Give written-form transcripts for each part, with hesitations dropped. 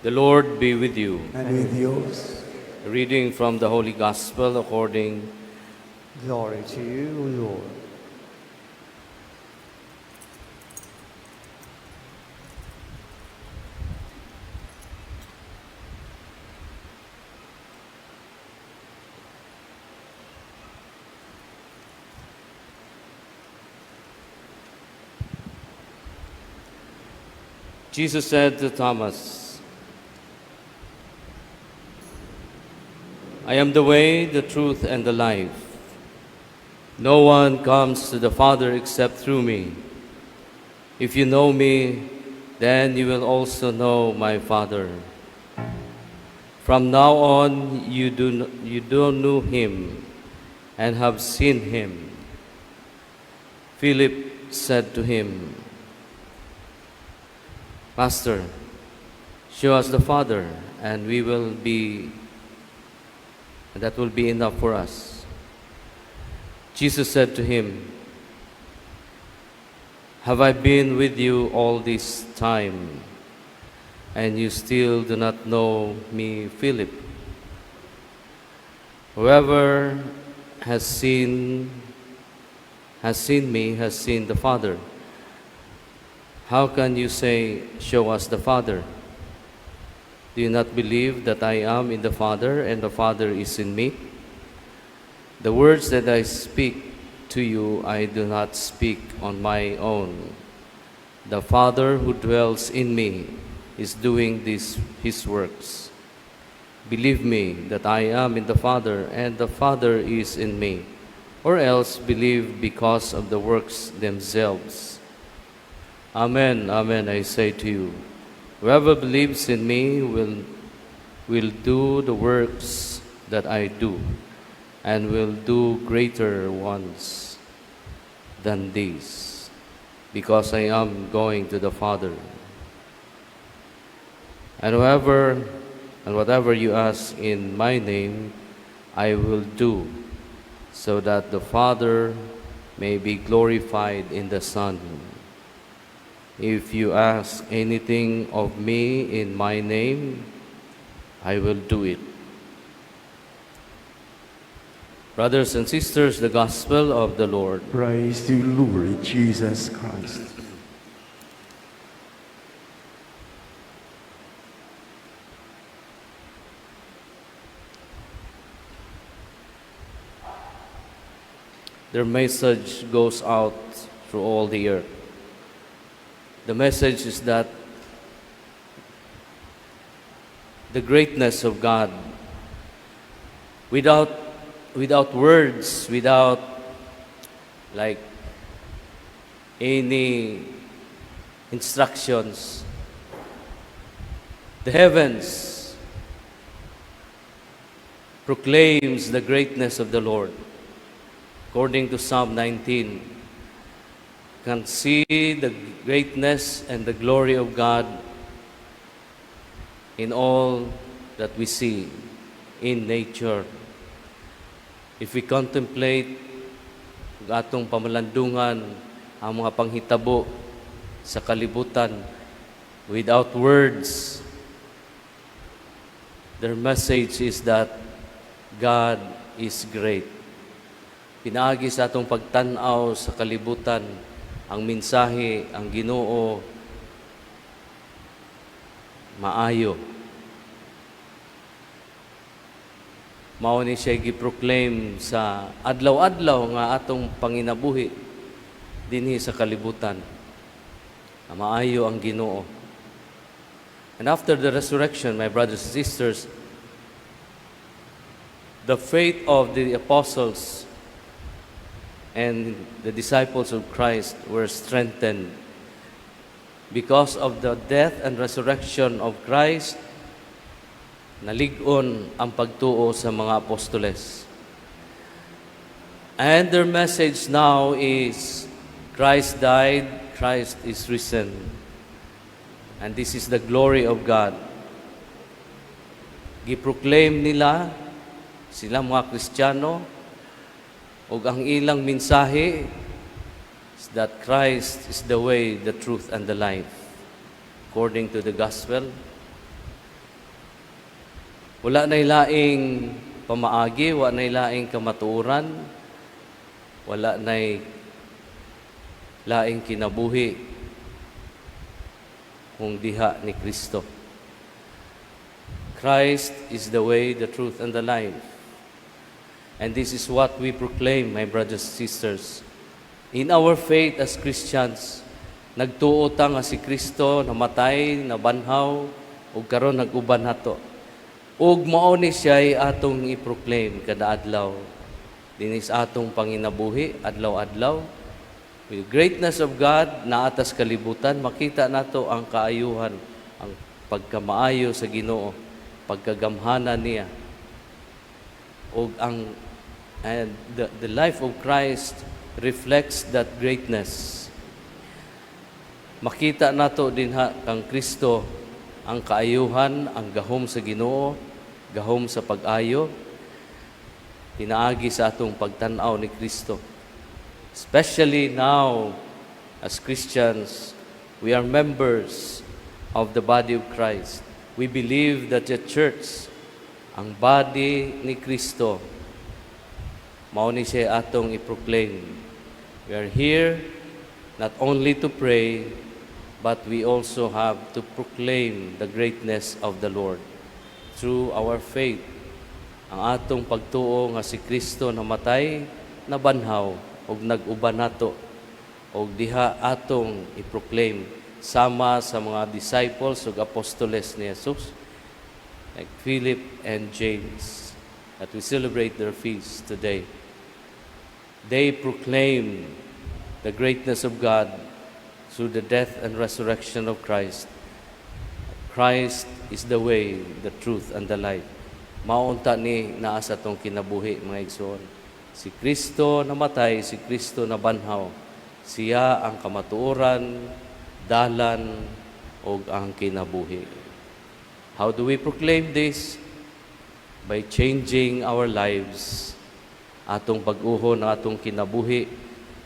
The Lord be with you. and with yours. A reading from the Holy Gospel according Glory to you, Lord. Jesus said to Thomas, I am the way, the truth, and the life. No one comes to the Father except through me. If you know me, then you will also know my Father. From now on, you don't know him and have seen him. Philip said to him, Master, show us the Father, and that will be enough for us. Jesus said to him, Have I been with you all this time, and you still do not know me, Philip? Whoever has seen me has seen the Father. How can you say, Show us the Father? Do you not believe that I am in the Father and the Father is in me? The words that I speak to you, I do not speak on my own. The Father who dwells in me is doing his works. Believe me that I am in the Father and the Father is in me, or else believe because of the works themselves. Amen, amen, I say to you, whoever believes in me will do the works that I do, and will do greater ones than these, because I am going to the Father. And whatever you ask in my name, I will do, so that the Father may be glorified in the Son. If you ask anything of me in my name, I will do it. Brothers and sisters, the Gospel of the Lord. Praise to you, Lord Jesus Christ. Their message goes out through all the earth. The message is that the greatness of God, without words, without like any instructions, the heavens proclaims the greatness of the Lord. According to Psalm 19, can see the greatness and the glory of God in all that we see in nature. If we contemplate atong pamalandungan ang mga panghitabo sa kalibutan without words, their message is that God is great. Pinaagi sa atong pagtanaw sa kalibutan ang mensahe, ang Ginoo, maayo. Mao ni siya gi-proclaim sa adlaw-adlaw nga atong panginabuhi dinhi sa kalibutan. Maayo ang Ginoo. And after the resurrection, my brothers and sisters, the faith of the apostles and the disciples of Christ were strengthened because of the death and resurrection of Christ. Nalig-on ang pagtuo sa mga apostoles. And their message now is, Christ died, Christ is risen. And this is the glory of God. Giproclaim nila, sila mga Kristiyano, ug ang ilang mensahe is that Christ is the way, the truth, and the life, according to the Gospel. Wala na laing pamaagi, wala na laing kamatuoran, wala na laing kinabuhi kung diha ni Kristo. Christ is the way, the truth, and the life. And this is what we proclaim, my brothers and sisters. In our faith as Christians, nagtuo ta nga si Kristo namatay, nabanhaw, ug karon nag-uban nato. Ug mao ni siya ay atong i-proclaim kada adlaw. Dinis atong panginabuhi adlaw-adlaw. With greatness of God na atas kalibutan, makita nato ang kaayuhan, ang pagkamaayo sa Ginoo, pagkagamhanan niya. Ug and the life of Christ reflects that greatness. Makita nato dinha kang Kristo ang kaayuhan, ang gahom sa Ginoo, gahom sa pag-ayo, pinaagi sa atong pagtan-aw ni Kristo. Especially now, as Christians, we are members of the body of Christ. We believe that the church, ang body ni Kristo, mao ni siya atong i-proclaim. We are here not only to pray, but we also have to proclaim the greatness of the Lord through our faith. Ang atong pagtuo nga si Kristo namatay, nabanhaw, ug nag-uban nato, ug diha atong i-proclaim sama sa mga disciples ug apostoles ni Jesus, like Philip and James, that we celebrate their feast today. They proclaim the greatness of God through the death and resurrection of Christ. Christ is the way, the truth, and the life. Maunta ni naa sa tong kinabuhi, mga igsoon. Si Kristo namatay, si Kristo nabanhaw. Siya ang kamatuoran, dalan, o ang kinabuhi. How do we proclaim this? By changing our lives. Atong pag-uho ng atong kinabuhi,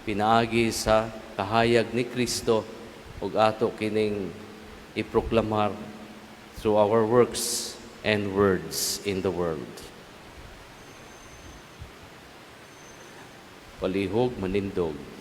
pinaagi sa kahayag ni Kristo, ug ato kining iproklamar through our works and words in the world. Palihog manindog.